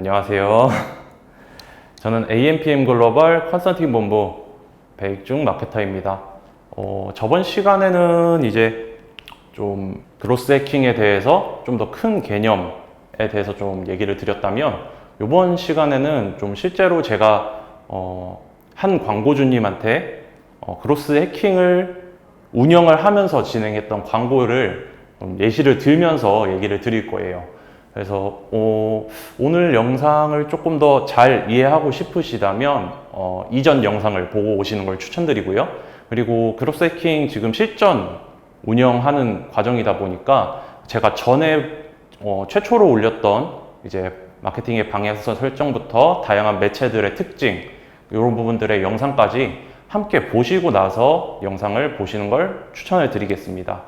안녕하세요. 저는 AMPM 글로벌 컨설팅 본부 배익중 마케터입니다. 저번 시간에는 이제 좀 그로스 해킹에 대해서 좀 더 큰 개념에 대해서 좀 얘기를 드렸다면, 이번 시간에는 좀 실제로 제가 한 광고주님한테 그로스 해킹을 운영을 하면서 진행했던 광고를 예시를 들면서 얘기를 드릴 거예요. 그래서 오늘 영상을 조금 더 잘 이해하고 싶으시다면 이전 영상을 보고 오시는 걸 추천드리고요. 그리고 그로스 해킹 지금 실전 운영하는 과정이다 보니까 제가 전에 최초로 올렸던 이제 마케팅의 방향성 설정부터 다양한 매체들의 특징, 이런 부분들의 영상까지 함께 보시고 나서 영상을 보시는 걸 추천을 드리겠습니다.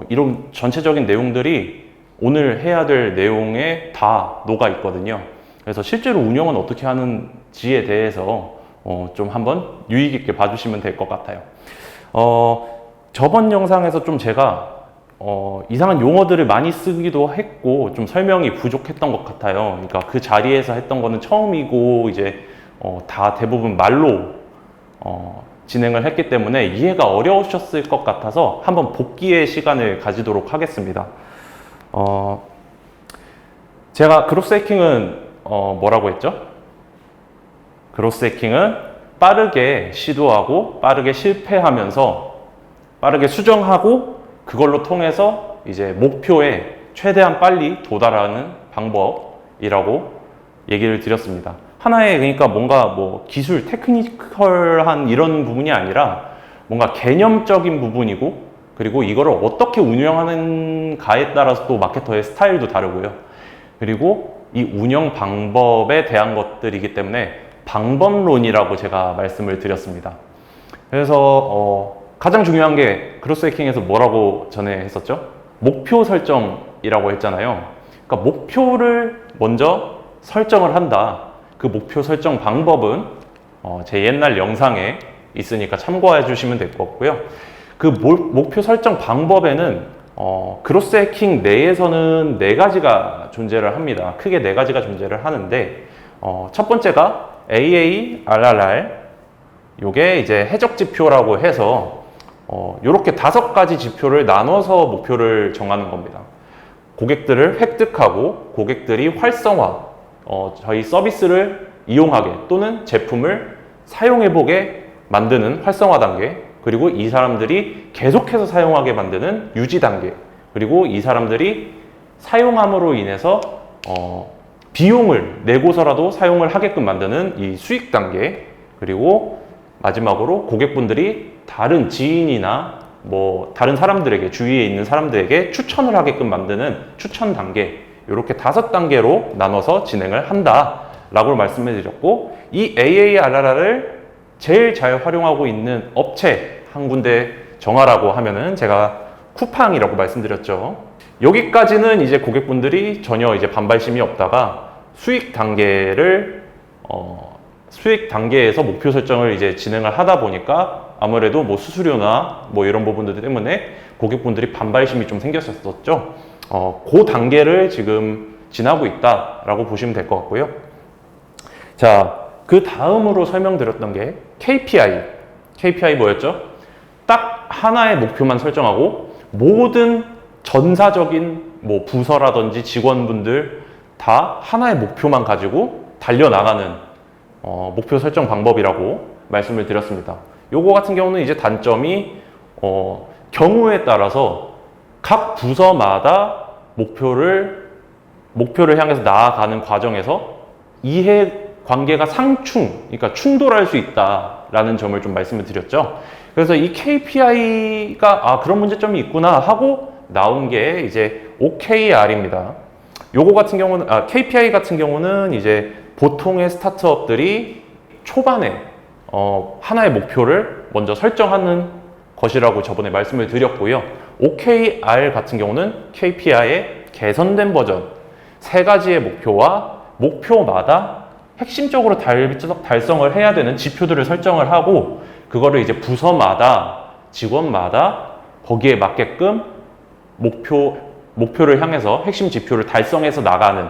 이런 전체적인 내용들이 오늘 해야 될 내용에 다 녹아 있거든요. 그래서 실제로 운영은 어떻게 하는지에 대해서 좀 한번 유의 깊게 봐주시면 될 것 같아요. 저번 영상에서 좀 제가 이상한 용어들을 많이 쓰기도 했고 좀 설명이 부족했던 것 같아요. 그러니까 그 자리에서 했던 거는 처음이고 이제 다 대부분 말로 진행을 했기 때문에 이해가 어려우셨을 것 같아서 한번 복기의 시간을 가지도록 하겠습니다. 제가 그로스 해킹은 뭐라고 했죠? 그로스 해킹은 빠르게 시도하고 빠르게 실패하면서 빠르게 수정하고 그걸로 통해서 이제 목표에 최대한 빨리 도달하는 방법이라고 얘기를 드렸습니다. 하나의 그러니까 뭔가 뭐 기술, 테크니컬한 이런 부분이 아니라 뭔가 개념적인 부분이고, 그리고 이거를 어떻게 운영하는가에 따라서 또 마케터의 스타일도 다르고요. 그리고 이 운영 방법에 대한 것들이기 때문에 방법론이라고 제가 말씀을 드렸습니다. 그래서 가장 중요한 게 그로스 해킹에서 뭐라고 전에 했었죠? 목표 설정이라고 했잖아요. 그러니까 목표를 먼저 설정을 한다. 그 목표 설정 방법은 제 옛날 영상에 있으니까 참고해 주시면 될 것 같고요. 그 목표 설정 방법에는 그로스 해킹 내에서는 4가지가 존재를 합니다. 크게 4가지가 존재를 하는데, 첫 번째가 AARRR, 요게 이제 해적 지표라고 해서 요렇게 5가지 지표를 나눠서 목표를 정하는 겁니다. 고객들을 획득하고 고객들이 활성화, 저희 서비스를 이용하게 또는 제품을 사용해보게 만드는 활성화 단계, 그리고 이 사람들이 계속해서 사용하게 만드는 유지 단계, 그리고 이 사람들이 사용함으로 인해서 비용을 내고서라도 사용을 하게끔 만드는 이 수익 단계, 그리고 마지막으로 고객분들이 다른 지인이나 뭐 다른 사람들에게, 주위에 있는 사람들에게 추천을 하게끔 만드는 추천 단계, 이렇게 5단계로 나눠서 진행을 한다 라고 말씀해 드렸고, 이 AARR를 제일 잘 활용하고 있는 업체 한 군데 정하라고 하면은 제가 쿠팡이라고 말씀드렸죠. 여기까지는 이제 고객분들이 전혀 이제 반발심이 없다가 수익 단계에서 목표 설정을 이제 진행을 하다 보니까 아무래도 뭐 수수료나 뭐 이런 부분들 때문에 고객분들이 반발심이 좀 생겼었죠. 그 단계를 지금 지나고 있다라고 보시면 될 것 같고요. 자, 그 다음으로 설명드렸던 게 KPI 뭐였죠? 딱 하나의 목표만 설정하고 모든 전사적인 뭐 부서라든지 직원분들 다 하나의 목표만 가지고 달려나가는 목표 설정 방법이라고 말씀을 드렸습니다. 요거 같은 경우는 이제 단점이 경우에 따라서 각 부서마다 목표를 향해서 나아가는 과정에서 이해 관계가 그러니까 충돌할 수 있다라는 점을 좀 말씀을 드렸죠. 그래서 이 KPI가 그런 문제점이 있구나 하고 나온 게 이제 OKR입니다. 요거 같은 경우는 KPI 같은 경우는 이제 보통의 스타트업들이 초반에 하나의 목표를 먼저 설정하는 것이라고 저번에 말씀을 드렸고요. OKR 같은 경우는 KPI의 개선된 버전, 3가지의 목표와 목표마다 핵심적으로 달성을 해야 되는 지표들을 설정을 하고, 그거를 이제 부서마다 직원마다 거기에 맞게끔 목표를 향해서 핵심 지표를 달성해서 나가는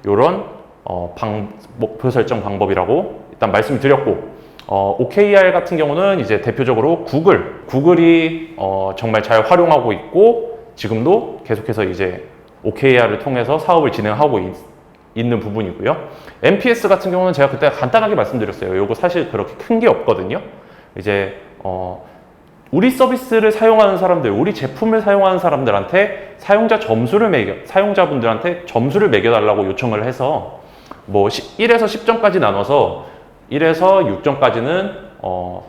이런 목표 설정 방법이라고 일단 말씀드렸고, OKR 같은 경우는 이제 대표적으로 구글이 정말 잘 활용하고 있고 지금도 계속해서 이제 OKR을 통해서 사업을 진행하고 있는 부분이고요. NPS 같은 경우는 제가 그때 간단하게 말씀드렸어요. 요거 사실 그렇게 큰 게 없거든요. 이제 우리 서비스를 사용하는 사람들, 우리 제품을 사용하는 사람들한테 사용자분들한테 점수를 매겨달라고 요청을 해서 뭐 1에서 10점까지 나눠서 1에서 6점까지는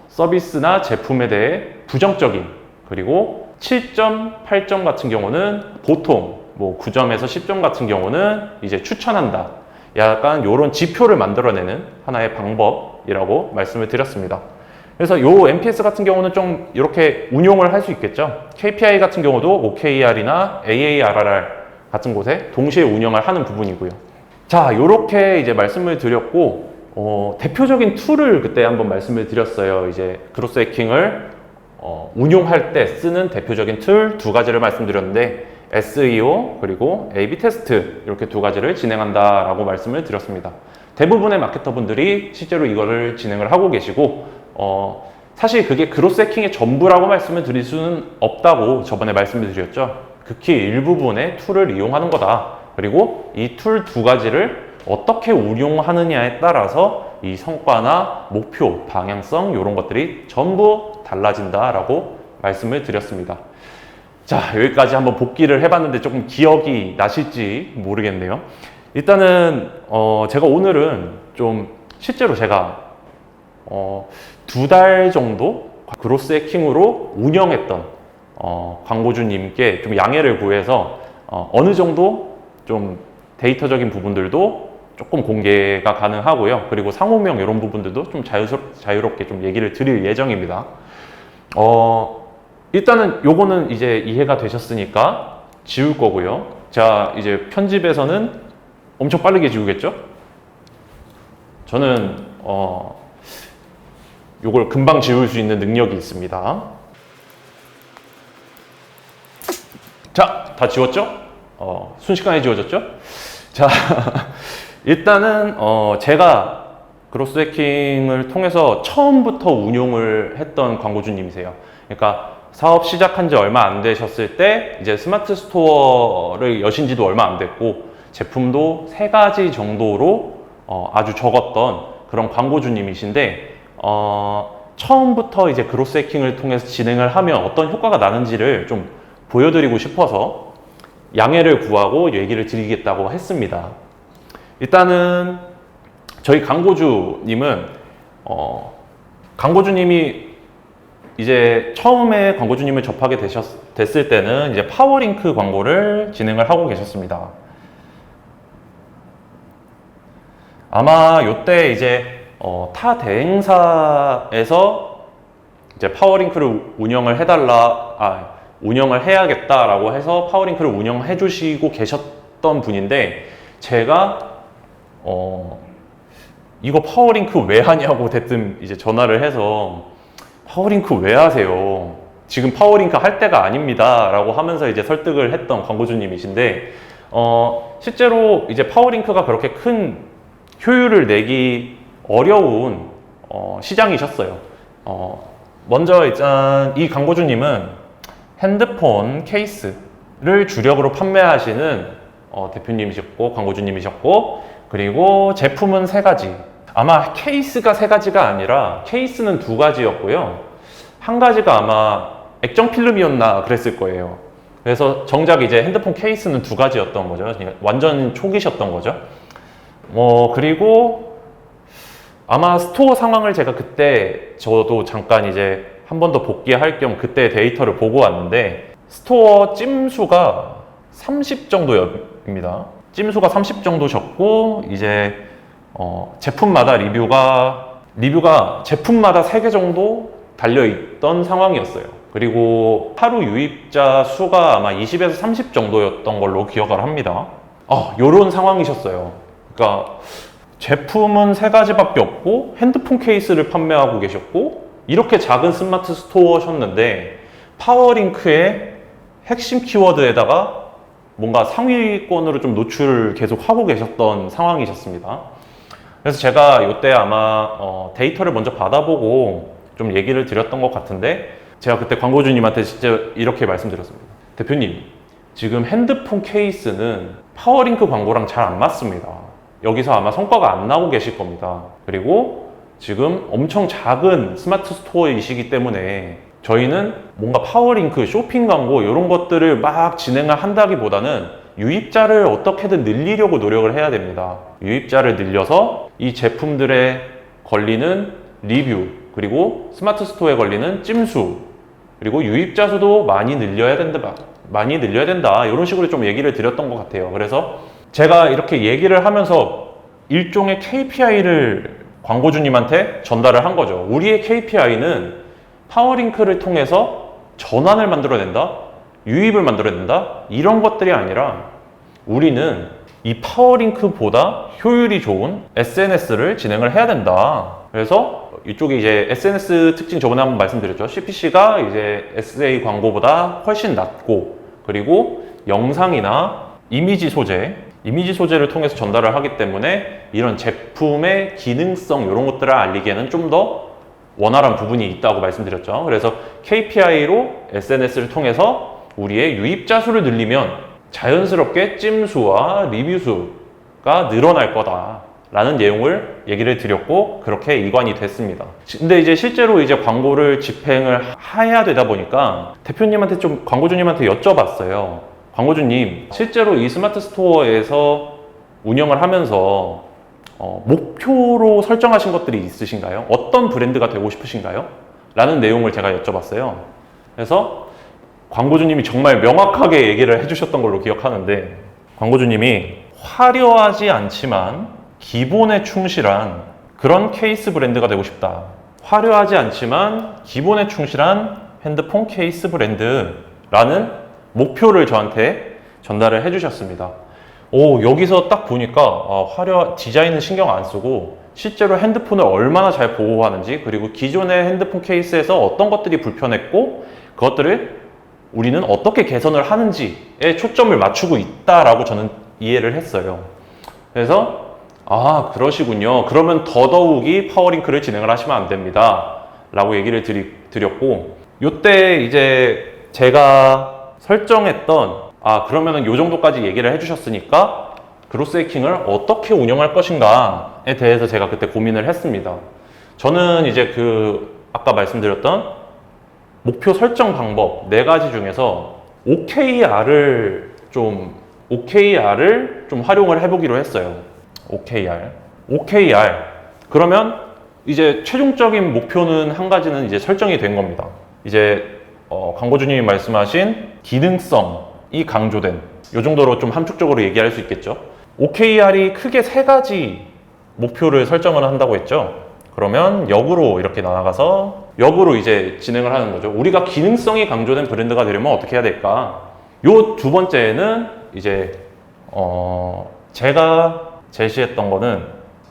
서비스나 제품에 대해 부정적인, 그리고 7점, 8점 같은 경우는 보통, 뭐 9점에서 10점 같은 경우는 이제 추천한다. 약간 이런 지표를 만들어내는 하나의 방법이라고 말씀을 드렸습니다. 그래서 요 NPS 같은 경우는 좀 이렇게 운용을 할 수 있겠죠. KPI 같은 경우도 OKR이나 AARR 같은 곳에 동시에 운영을 하는 부분이고요. 자, 요렇게 이제 말씀을 드렸고, 대표적인 툴을 그때 한번 말씀을 드렸어요. 이제 그로스 해킹을 운용할 때 쓰는 대표적인 툴 두 가지를 말씀드렸는데, SEO 그리고 A/B 테스트, 이렇게 두 가지를 진행한다라고 말씀을 드렸습니다. 대부분의 마케터분들이 실제로 이거를 진행을 하고 계시고, 사실 그게 그로스 해킹의 전부라고 말씀을 드릴 수는 없다고 저번에 말씀을 드렸죠. 극히 일부분의 툴을 이용하는 거다. 그리고 이 툴 두 가지를 어떻게 운용하느냐에 따라서 이 성과나 목표, 방향성 이런 것들이 전부 달라진다라고 말씀을 드렸습니다. 자, 여기까지 한번 복기를 해봤는데 조금 기억이 나실지 모르겠네요. 일단은 제가 오늘은 좀 실제로 제가 2달 정도 그로스 해킹으로 운영했던 광고주님께 좀 양해를 구해서 어느 정도 좀 데이터적인 부분들도 조금 공개가 가능하고요. 그리고 상호명 이런 부분들도 좀 자유롭게 좀 얘기를 드릴 예정입니다. 일단은 요거는 이제 이해가 되셨으니까 지울 거고요. 자, 이제 편집에서는 엄청 빠르게 지우겠죠? 저는 요걸 금방 지울 수 있는 능력이 있습니다. 자, 다 지웠죠? 순식간에 지워졌죠? 자, 일단은 제가 그로스 해킹을 통해서 처음부터 운용을 했던 광고주님이세요. 그러니까 사업 시작한 지 얼마 안 되셨을 때 이제 스마트 스토어를 여신 지도 얼마 안 됐고 제품도 3가지 정도로 아주 적었던 그런 광고주님이신데, 처음부터 이제 그로스 해킹을 통해서 진행을 하면 어떤 효과가 나는지를 좀 보여드리고 싶어서 양해를 구하고 얘기를 드리겠다고 했습니다. 일단은 저희 광고주님은 광고주님이 이제 처음에 광고주님을 접하게 됐을 때는 이제 파워링크 광고를 진행을 하고 계셨습니다. 아마 요때 이제 타 대행사에서 이제 파워링크를 운영을 운영을 해야겠다라고 해서 파워링크를 운영해 주시고 계셨던 분인데, 제가 이거 파워링크 왜 하냐고 대뜸 이제 전화를 해서 파워링크 왜 하세요? 지금 파워링크 할 때가 아닙니다 라고 하면서 이제 설득을 했던 광고주님이신데, 실제로 이제 파워링크가 그렇게 큰 효율을 내기 어려운 시장이셨어요. 먼저 일단 이 광고주님은 핸드폰 케이스를 주력으로 판매하시는 대표님이셨고 광고주님이셨고, 그리고 제품은 3가지. 아마 케이스가 3가지가 아니라 케이스는 2가지였고요. 한 가지가 아마 액정 필름이었나 그랬을 거예요. 그래서 정작 이제 핸드폰 케이스는 2가지였던 거죠. 완전 초기셨던 거죠. 그리고 아마 스토어 상황을 제가 그때 저도 잠깐 이제 한 번 더 복귀할 겸 그때 데이터를 보고 왔는데, 스토어 찜수가 30 정도입니다. 찜수가 30 정도셨고, 이제 제품마다 리뷰가 제품마다 3개 정도 달려있던 상황이었어요. 그리고 하루 유입자 수가 아마 20에서 30 정도였던 걸로 기억을 합니다. 요런 상황이셨어요. 그러니까 제품은 3가지밖에 없고 핸드폰 케이스를 판매하고 계셨고, 이렇게 작은 스마트 스토어셨는데 파워링크의 핵심 키워드에다가 뭔가 상위권으로 좀 노출을 계속 하고 계셨던 상황이셨습니다. 그래서 제가 이때 아마 데이터를 먼저 받아보고 좀 얘기를 드렸던 것 같은데, 제가 그때 광고주님한테 진짜 이렇게 말씀드렸습니다. 대표님, 지금 핸드폰 케이스는 파워링크 광고랑 잘 안 맞습니다. 여기서 아마 성과가 안 나오고 계실 겁니다. 그리고 지금 엄청 작은 스마트 스토어이시기 때문에 저희는 뭔가 파워링크, 쇼핑 광고 이런 것들을 막 진행을 한다기보다는 유입자를 어떻게든 늘리려고 노력을 해야 됩니다. 유입자를 늘려서 이 제품들에 걸리는 리뷰, 그리고 스마트 스토어에 걸리는 찜수, 그리고 유입자 수도 많이 늘려야 된다. 이런 식으로 좀 얘기를 드렸던 것 같아요. 그래서 제가 이렇게 얘기를 하면서 일종의 KPI를 광고주님한테 전달을 한 거죠. 우리의 KPI는 파워링크를 통해서 전환을 만들어낸다, 유입을 만들어낸다, 이런 것들이 아니라 우리는 이 파워링크보다 효율이 좋은 SNS를 진행을 해야 된다. 그래서 이쪽에 이제 SNS 특징 저번에 한번 말씀드렸죠. CPC가 이제 SA 광고보다 훨씬 낮고, 그리고 영상이나 이미지 소재를 통해서 전달을 하기 때문에 이런 제품의 기능성 이런 것들을 알리기에는 좀 더 원활한 부분이 있다고 말씀드렸죠. 그래서 KPI로 SNS를 통해서 우리의 유입자 수를 늘리면 자연스럽게 찜수와 리뷰 수가 늘어날 거다 라는 내용을 얘기를 드렸고, 그렇게 이관이 됐습니다. 근데 이제 실제로 이제 광고를 집행을 해야 되다 보니까 대표님한테 좀, 광고주님한테 여쭤봤어요. 광고주님, 실제로 이 스마트 스토어에서 운영을 하면서 목표로 설정하신 것들이 있으신가요? 어떤 브랜드가 되고 싶으신가요? 라는 내용을 제가 여쭤봤어요. 그래서 광고주님이 정말 명확하게 얘기를 해주셨던 걸로 기억하는데, 광고주님이 화려하지 않지만 기본에 충실한 그런 케이스 브랜드가 되고 싶다. 화려하지 않지만 기본에 충실한 핸드폰 케이스 브랜드라는 목표를 저한테 전달을 해주셨습니다. 여기서 딱 보니까 디자인은 신경 안 쓰고 실제로 핸드폰을 얼마나 잘 보호하는지, 그리고 기존의 핸드폰 케이스에서 어떤 것들이 불편했고 그것들을 우리는 어떻게 개선을 하는지에 초점을 맞추고 있다라고 저는 이해를 했어요. 그래서 그러시군요. 그러면 더더욱이 파워링크를 진행을 하시면 안 됩니다 라고 얘기를 드렸고, 요때 이제 제가 설정했던 그러면은 요 정도까지 얘기를 해주셨으니까 그로스 해킹을 어떻게 운영할 것인가에 대해서 제가 그때 고민을 했습니다. 저는 이제 아까 말씀드렸던 목표 설정 방법 4가지 중에서 OKR을 좀 활용을 해보기로 했어요. OKR. 그러면 이제 최종적인 목표는 한 가지는 이제 설정이 된 겁니다. 이제 광고주님이 말씀하신 기능성이 강조된, 이 정도로 좀 함축적으로 얘기할 수 있겠죠. OKR이 크게 3가지 목표를 설정을 한다고 했죠. 그러면 역으로 이렇게 나아가서 역으로 이제 진행을 하는 거죠. 우리가 기능성이 강조된 브랜드가 되려면 어떻게 해야 될까? 요 두 번째는 이제 제가 제시했던 거는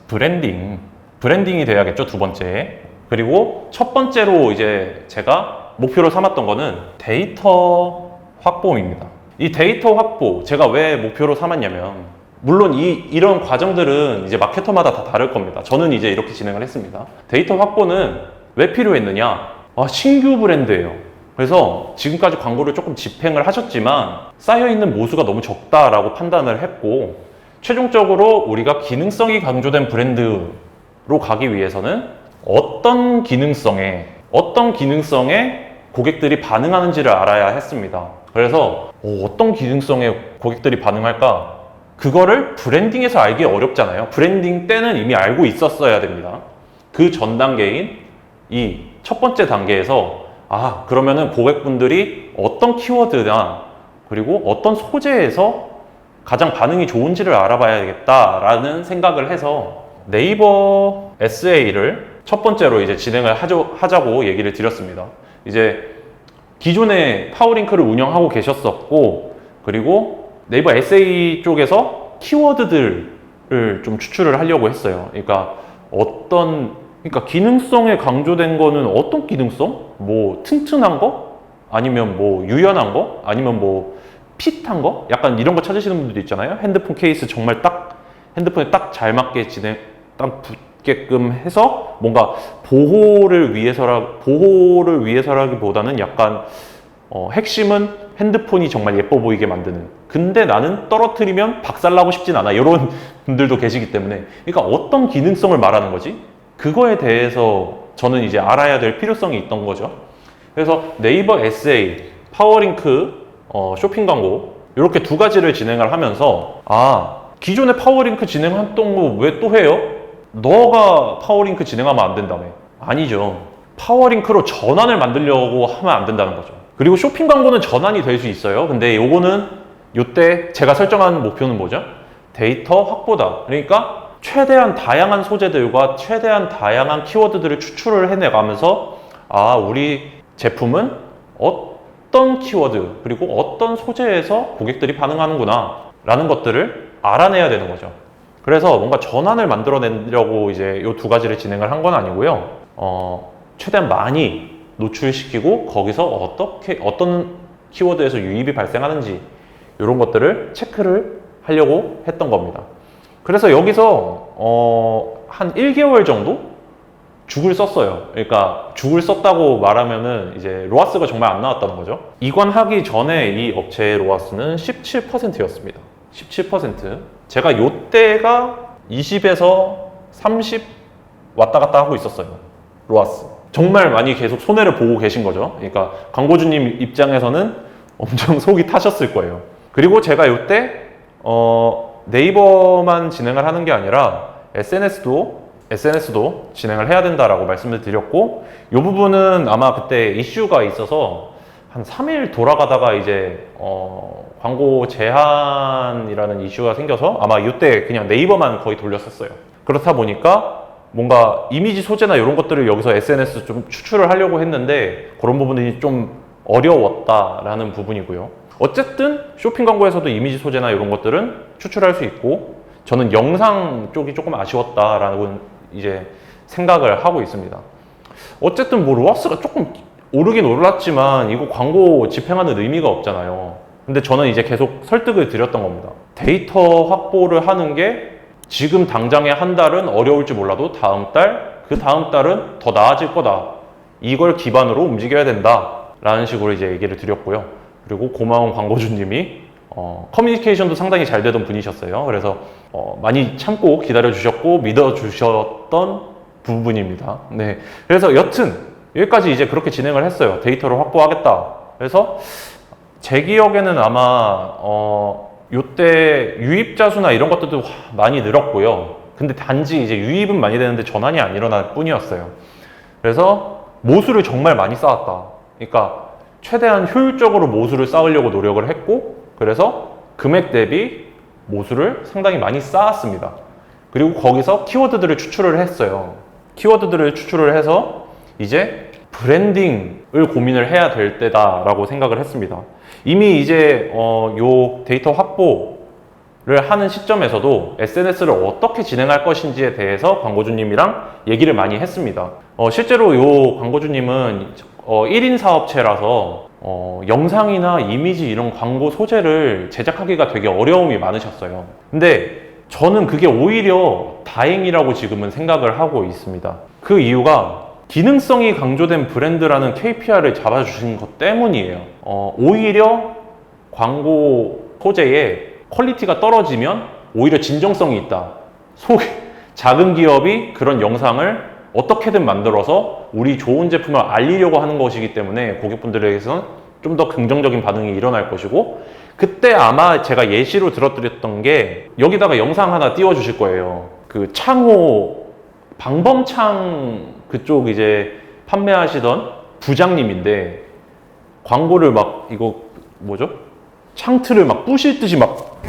브랜딩이 돼야겠죠, 두 번째. 그리고 첫 번째로 이제 제가 목표로 삼았던 거는 데이터 확보입니다. 이 데이터 확보, 제가 왜 목표로 삼았냐면, 물론 이런 과정들은 이제 마케터마다 다 다를 겁니다. 저는 이제 이렇게 진행을 했습니다. 데이터 확보는 왜 필요했느냐? 신규 브랜드예요. 그래서 지금까지 광고를 조금 집행을 하셨지만 쌓여있는 모수가 너무 적다라고 판단을 했고, 최종적으로 우리가 기능성이 강조된 브랜드로 가기 위해서는 어떤 기능성에 고객들이 반응하는지를 알아야 했습니다. 그래서 어떤 기능성에 고객들이 반응할까? 그거를 브랜딩에서 알기 어렵잖아요. 브랜딩 때는 이미 알고 있었어야 됩니다. 그 전 단계인 이 첫 번째 단계에서 그러면은 고객분들이 어떤 키워드나 그리고 어떤 소재에서 가장 반응이 좋은지를 알아봐야겠다라는 생각을 해서 네이버 SA를 첫 번째로 이제 진행을 하자고 얘기를 드렸습니다. 이제 기존에 파워링크를 운영하고 계셨었고, 그리고 네이버 SA 쪽에서 키워드들을 좀 추출을 하려고 했어요. 그러니까 기능성에 강조된 거는 어떤 기능성? 뭐 튼튼한 거? 아니면 뭐 유연한 거? 아니면 뭐 핏한 거? 약간 이런 거 찾으시는 분들도 있잖아요. 핸드폰 케이스 정말 딱 핸드폰에 딱 잘 맞게 딱 붙게끔 해서 뭔가 보호를 위해서라기보다는 약간 핵심은 핸드폰이 정말 예뻐 보이게 만드는. 근데 나는 떨어뜨리면 박살나고 싶진 않아. 이런 분들도 계시기 때문에. 그러니까 어떤 기능성을 말하는 거지? 그거에 대해서 저는 이제 알아야 될 필요성이 있던 거죠. 그래서 네이버 SA, 파워링크, 쇼핑 광고 이렇게 두 가지를 진행을 하면서 기존에 파워링크 진행했던 거 왜 또 해요? 너가 파워링크 진행하면 안 된다며. 아니죠. 파워링크로 전환을 만들려고 하면 안 된다는 거죠. 그리고 쇼핑 광고는 전환이 될 수 있어요. 근데 요거는 요때 제가 설정한 목표는 뭐죠? 데이터 확보다. 그러니까 최대한 다양한 소재들과 최대한 다양한 키워드들을 추출을 해내가면서 우리 제품은 어떤 키워드 그리고 어떤 소재에서 고객들이 반응하는구나 라는 것들을 알아내야 되는 거죠. 그래서 뭔가 전환을 만들어내려고 이제 이 두 가지를 진행을 한 건 아니고요. 최대한 많이 노출시키고 거기서 어떤 키워드에서 유입이 발생하는지 이런 것들을 체크를 하려고 했던 겁니다. 그래서 여기서 한 1개월 정도 죽을 썼어요. 그러니까 죽을 썼다고 말하면은 이제 로아스가 정말 안 나왔다는 거죠. 이관하기 전에 이 업체의 로아스는 17%였습니다. 17%. 제가 요때가 20에서 30 왔다 갔다 하고 있었어요. 로아스. 정말 많이 계속 손해를 보고 계신 거죠. 그러니까 광고주님 입장에서는 엄청 속이 타셨을 거예요. 그리고 제가 요때 네이버만 진행을 하는 게 아니라 SNS도 진행을 해야 된다라고 말씀을 드렸고, 이 부분은 아마 그때 이슈가 있어서 한 3일 돌아가다가 이제 광고 제한이라는 이슈가 생겨서 아마 이때 그냥 네이버만 거의 돌렸었어요. 그렇다 보니까 뭔가 이미지 소재나 이런 것들을 여기서 SNS 좀 추출을 하려고 했는데 그런 부분이 좀 어려웠다라는 부분이고요. 어쨌든 쇼핑 광고에서도 이미지 소재나 이런 것들은 추출할 수 있고, 저는 영상 쪽이 조금 아쉬웠다라는 이제 생각을 하고 있습니다. 어쨌든 뭐 로아스가 조금 오르긴 올랐지만 이거 광고 집행하는 의미가 없잖아요. 근데 저는 이제 계속 설득을 드렸던 겁니다. 데이터 확보를 하는 게 지금 당장의 한 달은 어려울지 몰라도 다음 달, 그 다음 달은 더 나아질 거다. 이걸 기반으로 움직여야 된다. 라는 식으로 이제 얘기를 드렸고요. 그리고 고마운 광고주님이 커뮤니케이션도 상당히 잘 되던 분이셨어요. 그래서 많이 참고 기다려주셨고 믿어주셨던 부분입니다. 네, 그래서 여튼 여기까지 이제 그렇게 진행을 했어요. 데이터를 확보하겠다. 그래서 제 기억에는 아마 요때 유입자 수나 이런 것들도 많이 늘었고요. 근데 단지 이제 유입은 많이 되는데 전환이 안 일어날 뿐이었어요. 그래서 모수를 정말 많이 쌓았다. 그러니까 최대한 효율적으로 모수를 쌓으려고 노력을 했고, 그래서 금액 대비 모수를 상당히 많이 쌓았습니다. 그리고 거기서 키워드들을 추출을 했어요. 키워드들을 추출을 해서 이제 브랜딩을 고민을 해야 될 때다라고 생각을 했습니다. 이미 이제 요 데이터 확보를 하는 시점에서도 SNS를 어떻게 진행할 것인지에 대해서 광고주님이랑 얘기를 많이 했습니다. 실제로 요 광고주님은 1인 사업체라서 영상이나 이미지 이런 광고 소재를 제작하기가 되게 어려움이 많으셨어요. 근데 저는 그게 오히려 다행이라고 지금은 생각을 하고 있습니다. 그 이유가 기능성이 강조된 브랜드라는 KPI를 잡아주신 것 때문이에요. 오히려 광고 소재의 퀄리티가 떨어지면 오히려 진정성이 있다. 작은 기업이 그런 영상을 어떻게든 만들어서 우리 좋은 제품을 알리려고 하는 것이기 때문에 고객분들에게서는 좀 더 긍정적인 반응이 일어날 것이고, 그때 아마 제가 예시로 들어드렸던 게 여기다가 영상 하나 띄워주실 거예요. 그 창호 방범창 그쪽 이제 판매하시던 부장님인데 광고를 막 이거 뭐죠? 창틀을 막 부실 듯이 막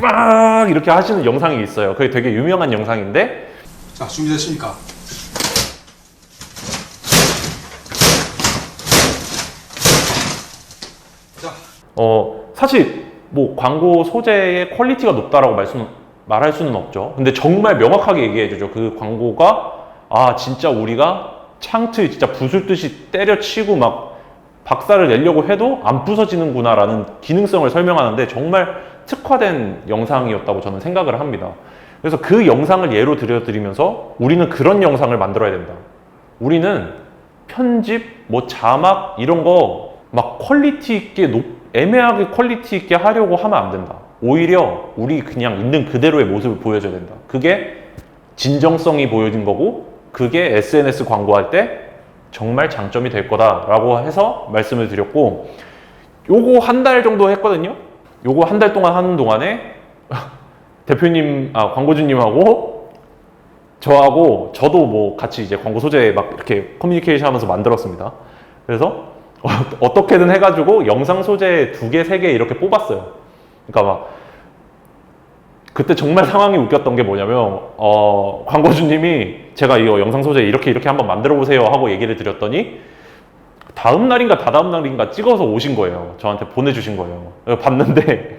이렇게 하시는 영상이 있어요. 그게 되게 유명한 영상인데, 자, 준비됐습니까? 자. 사실 뭐 광고 소재의 퀄리티가 높다라고 말할 수는 없죠. 근데 정말 명확하게 얘기해 주죠. 그 광고가 진짜 우리가 창틀 진짜 부술 듯이 때려치고 막 박살을 내려고 해도 안 부서지는구나 라는 기능성을 설명하는데 정말 특화된 영상이었다고 저는 생각을 합니다. 그래서 그 영상을 예로 들려드리면서 우리는 그런 영상을 만들어야 된다. 우리는 편집, 뭐 자막 이런 거 막 퀄리티 있게 애매하게 퀄리티 있게 하려고 하면 안 된다. 오히려 우리 그냥 있는 그대로의 모습을 보여줘야 된다. 그게 진정성이 보여진 거고 그게 SNS 광고할 때 정말 장점이 될 거다라고 해서 말씀을 드렸고, 요거 한 달 정도 했거든요. 요거 한 달 동안 하는 동안에 대표님, 광고주님하고 저하고 저도 뭐 같이 이제 광고 소재 막 이렇게 커뮤니케이션 하면서 만들었습니다. 그래서 어떻게든 해가지고 영상 소재 2개, 3개 이렇게 뽑았어요. 그러니까 막 그때 정말 상황이 웃겼던 게 뭐냐면 광고주님이 제가 이거 영상 소재 이렇게 한번 만들어 보세요 하고 얘기를 드렸더니 다음 날인가 다다음 날인가 찍어서 오신 거예요. 저한테 보내주신 거예요. 봤는데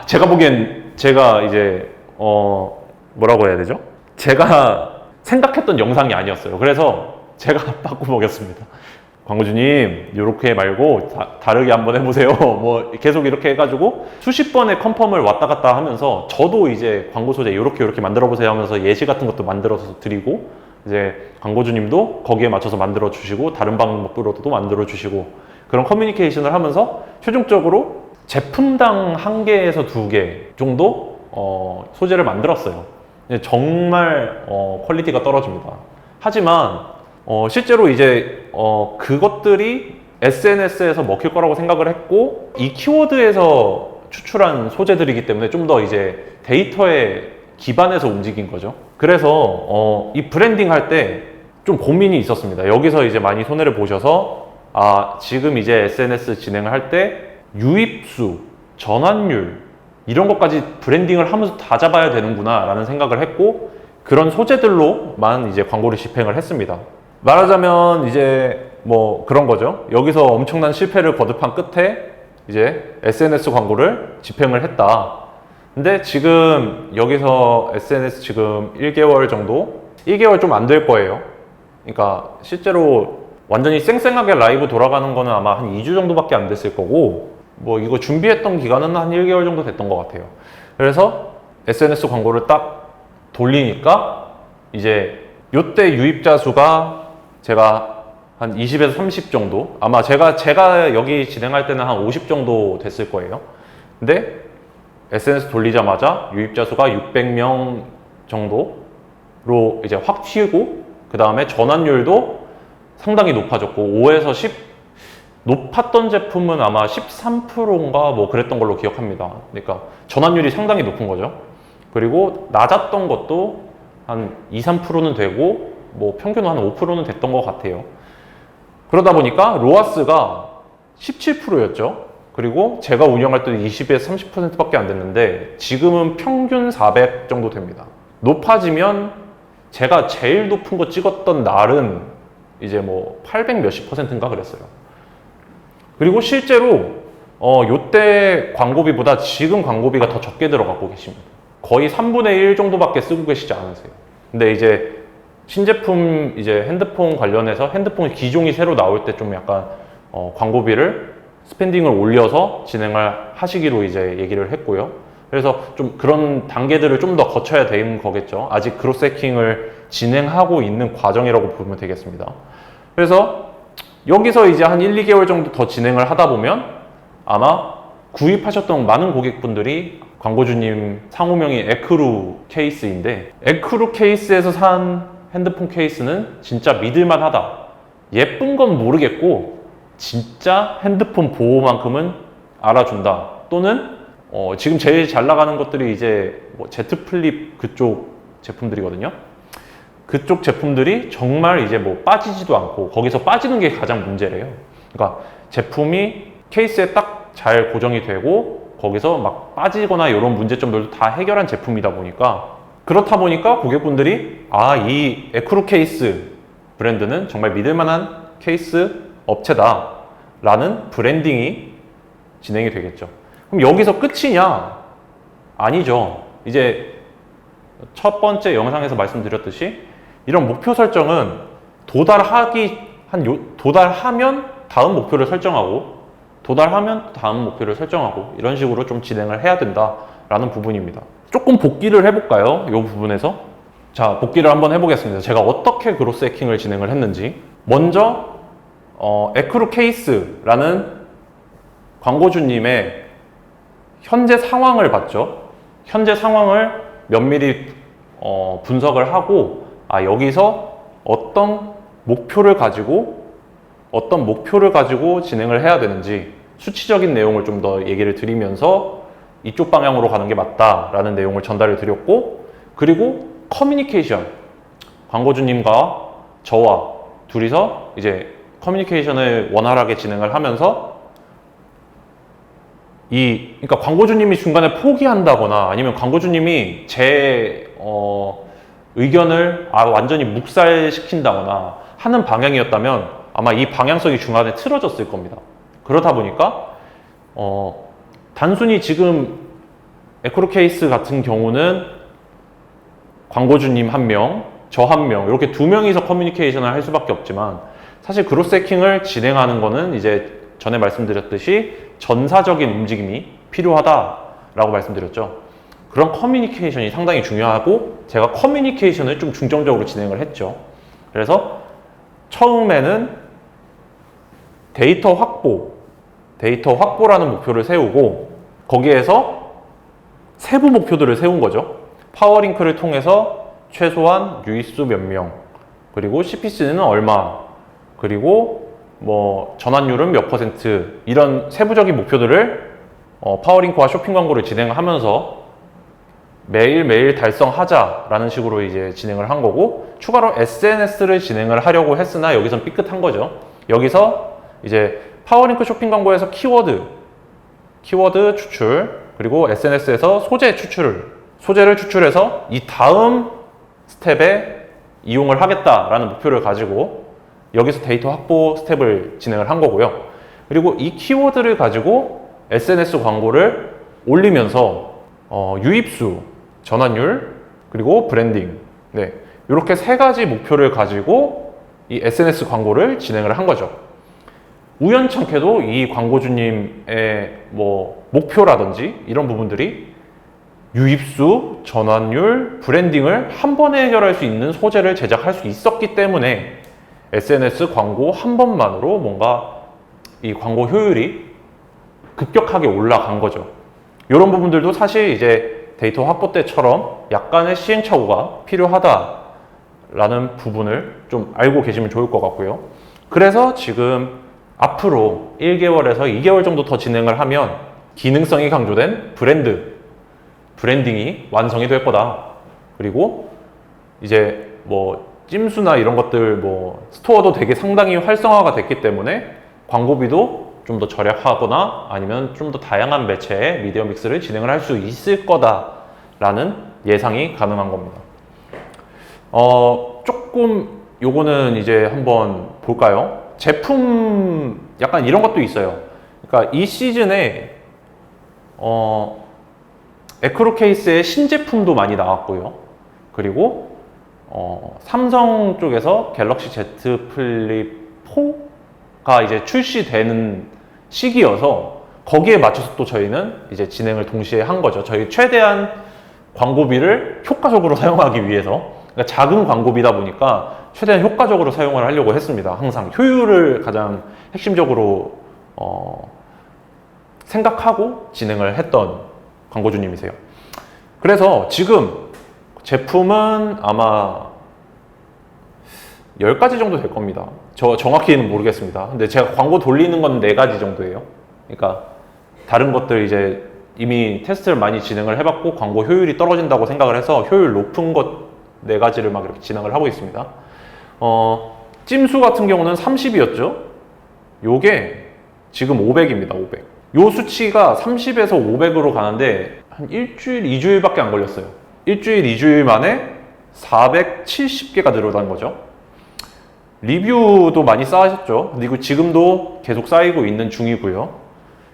제가 보기엔 제가 이제 뭐라고 해야 되죠? 제가 생각했던 영상이 아니었어요. 그래서 제가 바꿔보겠습니다. 광고주님 이렇게 말고 다르게 한번 해보세요. 뭐 계속 이렇게 해가지고 수십 번의 컨펌을 왔다 갔다 하면서 저도 이제 광고 소재 이렇게 만들어 보세요 하면서 예시 같은 것도 만들어서 드리고 이제 광고주님도 거기에 맞춰서 만들어 주시고 다른 방법으로도 만들어 주시고 그런 커뮤니케이션을 하면서 최종적으로 제품당 1개에서 2개 정도 소재를 만들었어요. 정말 퀄리티가 떨어집니다. 하지만 실제로 이제 그것들이 SNS에서 먹힐 거라고 생각을 했고 이 키워드에서 추출한 소재들이기 때문에 좀 더 이제 데이터에 기반해서 움직인 거죠. 그래서 이 브랜딩 할 때 좀 고민이 있었습니다. 여기서 이제 많이 손해를 보셔서 지금 이제 SNS 진행을 할 때 유입수, 전환율 이런 것까지 브랜딩을 하면서 다 잡아야 되는구나 라는 생각을 했고 그런 소재들로만 이제 광고를 집행을 했습니다. 말하자면 이제 뭐 그런 거죠. 여기서 엄청난 실패를 거듭한 끝에 이제 SNS 광고를 집행을 했다. 근데 지금 여기서 SNS 지금 1개월 정도? 1개월 좀 안 될 거예요. 그러니까 실제로 완전히 쌩쌩하게 라이브 돌아가는 거는 아마 한 2주 정도밖에 안 됐을 거고 뭐 이거 준비했던 기간은 한 1개월 정도 됐던 것 같아요. 그래서 SNS 광고를 딱 돌리니까 이제 요때 유입자 수가 제가 한 20에서 30 정도 아마 제가 여기 진행할 때는 한 50 정도 됐을 거예요. 근데 SNS 돌리자마자 유입자 수가 600명 정도로 이제 확 튀고 그 다음에 전환율도 상당히 높아졌고 5에서 10 높았던 제품은 아마 13%인가 뭐 그랬던 걸로 기억합니다. 그러니까 전환율이 상당히 높은 거죠. 그리고 낮았던 것도 한 2, 3%는 되고 뭐 평균은 한 5%는 됐던 것 같아요. 그러다 보니까 로아스가 17%였죠. 그리고 제가 운영할 때는 20에서 30%밖에 안 됐는데 지금은 평균 400 정도 됩니다. 높아지면 제가 제일 높은 거 찍었던 날은 이제 뭐 800 몇십 %인가 그랬어요. 그리고 실제로 요때 광고비보다 지금 광고비가 더 적게 들어가고 계십니다. 거의 3분의 1 정도밖에 쓰고 계시지 않으세요. 근데 이제 신제품 이제 핸드폰 관련해서 핸드폰 기종이 새로 나올 때 좀 약간 광고비를 스pen딩을 올려서 진행을 하시기로 이제 얘기를 했고요. 그래서 좀 그런 단계들을 좀 더 거쳐야 되는 거겠죠. 아직 그로스 해킹을 진행하고 있는 과정이라고 보면 되겠습니다. 그래서 여기서 이제 한 1, 2개월 정도 더 진행을 하다 보면 아마 구입하셨던 많은 고객분들이 광고주님 상호명이 에크루 케이스인데 에크루 케이스에서 산 핸드폰 케이스는 진짜 믿을만 하다. 예쁜 건 모르겠고 진짜 핸드폰 보호만큼은 알아준다. 또는 지금 제일 잘 나가는 것들이 이제 뭐 Z 플립 그쪽 제품들이거든요. 그쪽 제품들이 정말 이제 뭐 빠지지도 않고 거기서 빠지는 게 가장 문제래요. 그러니까 제품이 케이스에 딱 잘 고정이 되고 거기서 막 빠지거나 이런 문제점들도 다 해결한 제품이다 보니까 그렇다 보니까 고객분들이 이 에크루 케이스 브랜드는 정말 믿을만한 케이스 업체다 라는 브랜딩이 진행이 되겠죠. 그럼 여기서 끝이냐? 아니죠. 이제 첫 번째 영상에서 말씀드렸듯이 이런 목표 설정은 도달하면 다음 목표를 설정하고 도달하면 다음 목표를 설정하고 이런 식으로 좀 진행을 해야 된다라는 부분입니다. 조금 복기를 해볼까요? 이 부분에서. 자, 복기를 한번 해보겠습니다. 제가 어떻게 그로스 해킹을 진행을 했는지. 먼저 에크루 케이스라는 광고주님의 현재 상황을 봤죠. 현재 상황을 면밀히 분석을 하고 여기서 어떤 목표를 가지고 진행을 해야 되는지 수치적인 내용을 좀 더 얘기를 드리면서 이쪽 방향으로 가는 게 맞다라는 내용을 전달을 드렸고, 그리고 커뮤니케이션, 광고주님과 저와 둘이서 이제 커뮤니케이션을 원활하게 진행을 하면서 그러니까 광고주님이 중간에 포기한다거나 아니면 광고주님이 제 의견을 완전히 묵살시킨다거나 하는 방향이었다면 아마 이 방향성이 중간에 틀어졌을 겁니다. 그러다 보니까 단순히 지금 에크루 케이스 같은 경우는 광고주님 한 명, 저 한 명 이렇게 두 명이서 커뮤니케이션을 할 수밖에 없지만, 사실 그로스 해킹을 진행하는 거는 이제 전에 말씀드렸듯이 전사적인 움직임이 필요하다라고 말씀드렸죠. 그런 커뮤니케이션이 상당히 중요하고 제가 커뮤니케이션을 좀 중점적으로 진행을 했죠. 그래서 처음에는 데이터 확보라는 목표를 세우고 거기에서 세부 목표들을 세운 거죠. 파워링크를 통해서 최소한 유입수 몇 명, 그리고 CPC는 얼마, 그리고 뭐 전환율은 몇 %, 이런 세부적인 목표들을 파워링크와 쇼핑 광고를 진행하면서 매일매일 달성하자라는 식으로 이제 진행을 한 거고, 추가로 SNS를 진행을 하려고 했으나 여기선 삐끗한 거죠. 여기서 이제 파워링크 쇼핑 광고에서 키워드 추출, 그리고 SNS에서 소재를 추출해서 이 다음 스텝에 이용을 하겠다라는 목표를 가지고 여기서 데이터 확보 스텝을 진행을 한 거고요. 그리고 이 키워드를 가지고 SNS 광고를 올리면서 유입수, 전환율, 그리고 브랜딩, 이렇게 세 가지 목표를 가지고 이 SNS 광고를 진행을 한 거죠. 우연찮게도 이 광고주님의 뭐 목표라든지 이런 부분들이 유입수, 전환율, 브랜딩을 한 번에 해결할 수 있는 소재를 제작할 수 있었기 때문에 SNS 광고 한 번만으로 뭔가 이 광고 효율이 급격하게 올라간 거죠. 이런 부분들도 사실 이제 데이터 확보 때처럼 약간의 시행착오가 필요하다라는 부분을 좀 알고 계시면 좋을 것 같고요. 그래서 지금 앞으로 1개월에서 2개월 정도 더 진행을 하면 기능성이 강조된 브랜딩이 완성이 될 거다. 그리고 이제 뭐 찜수나 이런 것들 뭐 스토어도 되게 상당히 활성화가 됐기 때문에 광고비도 좀 더 절약하거나 아니면 좀 더 다양한 매체의 미디어 믹스를 진행을 할 수 있을 거다라는 예상이 가능한 겁니다. 조금 요거는 이제 한번 볼까요? 제품 약간 이런 것도 있어요. 그러니까 이 시즌에 에크루 케이스의 신제품도 많이 나왔고요. 그리고 삼성 쪽에서 갤럭시 Z 플립 4가 이제 출시되는 시기여서 거기에 맞춰서 또 저희는 이제 진행을 동시에 한 거죠. 저희 최대한 광고비를 효과적으로 사용하기 위해서, 그러니까 작은 광고비다 보니까 최대한 효과적으로 사용을 하려고 했습니다. 항상 효율을 가장 핵심적으로 생각하고 진행을 했던 광고주님이세요. 그래서 지금 제품은 아마 10가지 정도 될 겁니다. 저 정확히는 모르겠습니다. 근데 제가 광고 돌리는 건 4가지 정도예요. 그러니까 다른 것들 이제 이미 테스트를 많이 진행을 해봤고 광고 효율이 떨어진다고 생각을 해서 효율 높은 것 4가지를 막 이렇게 진행을 하고 있습니다. 찜수 같은 경우는 30이었죠. 요게 지금 500입니다. 500. 요 수치가 30에서 500으로 가는데 한 일주일, 2주일밖에 안 걸렸어요. 일주일, 2주일 만에 470개가 늘어난 거죠. 리뷰도 많이 쌓으셨죠. 그리고 지금도 계속 쌓이고 있는 중이고요.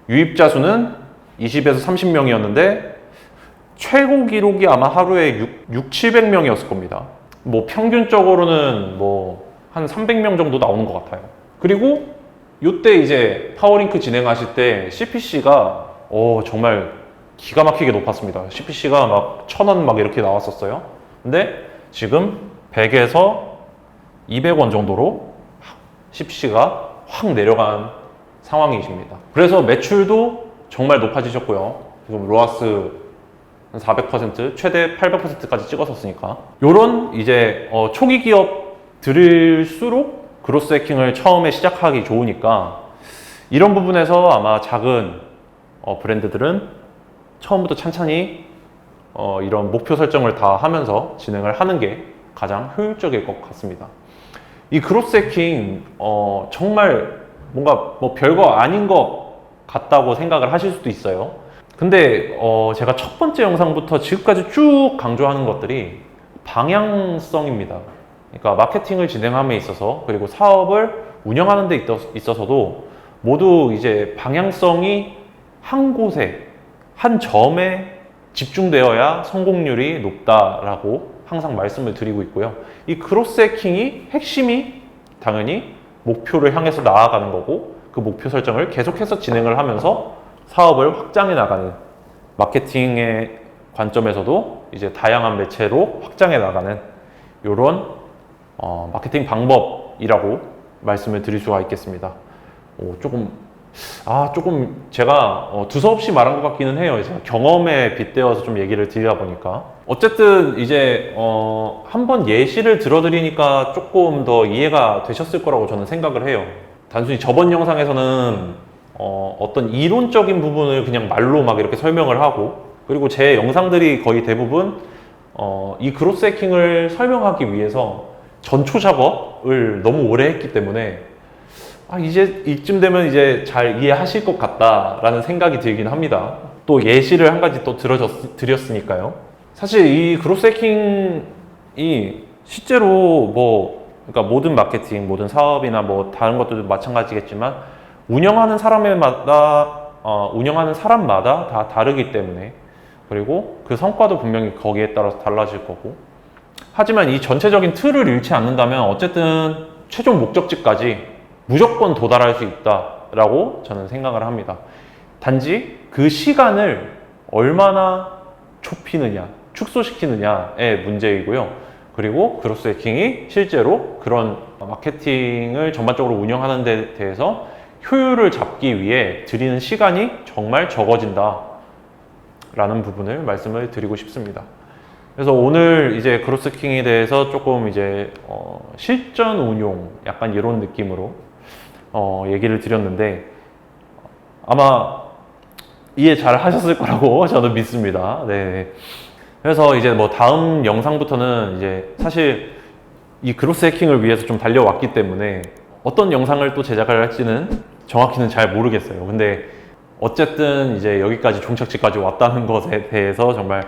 유입자 수는 20에서 30명이었는데 최고 기록이 아마 하루에 700명이었을 겁니다. 뭐 평균적으로는 뭐 한 300명 정도 나오는 것 같아요. 그리고 요때 이제 파워링크 진행하실 때 CPC가 정말 기가 막히게 높았습니다. CPC가 막 1,000원 막 이렇게 나왔었어요. 근데 지금 100에서 200원 정도로 CPC가 확 내려간 상황이십니다. 그래서 매출도 정말 높아지셨고요. 지금 로아스 400% 최대 800%까지 찍었었으니까 요런 이제 초기 기업들일수록 그로스 해킹을 처음에 시작하기 좋으니까 이런 부분에서 아마 작은 브랜드들은 처음부터 찬찬히 이런 목표 설정을 다 하면서 진행을 하는 게 가장 효율적일 것 같습니다. 이 그로스 해킹 정말 뭔가 뭐 별거 아닌 것 같다고 생각을 하실 수도 있어요. 근데 제가 첫 번째 영상부터 지금까지 쭉 강조하는 것들이 방향성입니다. 그러니까 마케팅을 진행함에 있어서 그리고 사업을 운영하는 데 있어서도 모두 이제 방향성이 한 곳에 한 점에 집중되어야 성공률이 높다라고 항상 말씀을 드리고 있고요. 이 크로스 해킹이 핵심이 당연히 목표를 향해서 나아가는 거고 그 목표 설정을 계속해서 진행을 하면서 사업을 확장해 나가는 마케팅의 관점에서도 이제 다양한 매체로 확장해 나가는 이런 마케팅 방법이라고 말씀을 드릴 수가 있겠습니다. 조금 제가 두서없이 말한 것 같기는 해요. 제가 경험에 빗대어서 좀 얘기를 드리다 보니까 어쨌든 이제 한번 예시를 들어드리니까 조금 더 이해가 되셨을 거라고 저는 생각을 해요. 단순히 저번 영상에서는 어떤 이론적인 부분을 그냥 말로 막 이렇게 설명을 하고 그리고 제 영상들이 거의 대부분 이 그로스 해킹을 설명하기 위해서 전초 작업을 너무 오래 했기 때문에 이제 이쯤 되면 이제 잘 이해하실 것 같다라는 생각이 들긴 합니다. 또 예시를 한 가지 또 드렸으니까요. 사실 이 그로스 해킹이 실제로 그러니까 모든 마케팅, 모든 사업이나 뭐 다른 것들도 마찬가지겠지만 운영하는 사람마다 다 다르기 때문에 그리고 그 성과도 분명히 거기에 따라서 달라질 거고 하지만 이 전체적인 틀을 잃지 않는다면 어쨌든 최종 목적지까지 무조건 도달할 수 있다라고 저는 생각을 합니다. 단지 그 시간을 얼마나 좁히느냐, 축소시키느냐의 문제이고요. 그리고 그로스 해킹이 실제로 그런 마케팅을 전반적으로 운영하는 데 대해서 효율을 잡기 위해 들이는 시간이 정말 적어진다 라는 부분을 말씀을 드리고 싶습니다. 그래서 오늘 이제 그로스 해킹에 대해서 조금 이제 실전 운용 약간 이런 느낌으로 얘기를 드렸는데 아마 이해 잘 하셨을 거라고 저는 믿습니다. 네. 그래서 이제 뭐 다음 영상부터는 이제 사실 이 그로스 해킹을 위해서 좀 달려왔기 때문에 어떤 영상을 또 제작을 할지는 정확히는 잘 모르겠어요. 근데 어쨌든 이제 여기까지 종착지까지 왔다는 것에 대해서 정말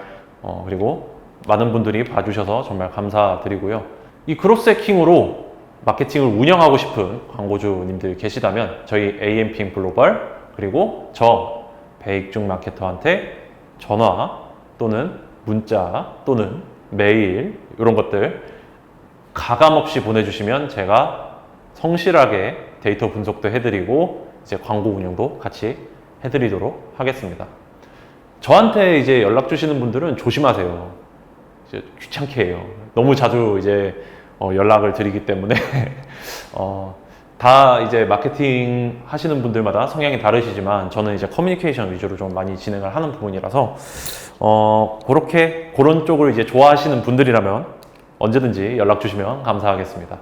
그리고 많은 분들이 봐주셔서 정말 감사드리고요. 이 그로스 해킹으로 마케팅을 운영하고 싶은 광고주님들 계시다면 저희 AMPM 글로벌 그리고 저 배익중 마케터한테 전화 또는 문자 또는 메일 이런 것들 가감없이 보내주시면 제가 성실하게 데이터 분석도 해드리고 이제 광고 운영도 같이 해드리도록 하겠습니다. 저한테 이제 연락 주시는 분들은 조심하세요. 이제 귀찮게 해요. 너무 자주 이제 연락을 드리기 때문에 다 이제 마케팅 하시는 분들마다 성향이 다르시지만 저는 이제 커뮤니케이션 위주로 좀 많이 진행을 하는 부분이라서 그런 쪽을 이제 좋아하시는 분들이라면 언제든지 연락 주시면 감사하겠습니다.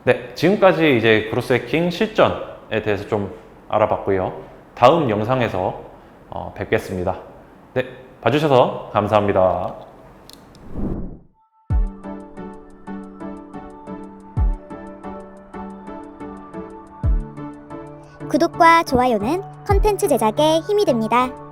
네, 지금까지 이제 그로스 해킹 실전에 대해서 좀 알아봤고요. 다음 영상에서 뵙겠습니다. 네, 봐주셔서 감사합니다. 구독과 좋아요는 컨텐츠 제작에 힘이 됩니다.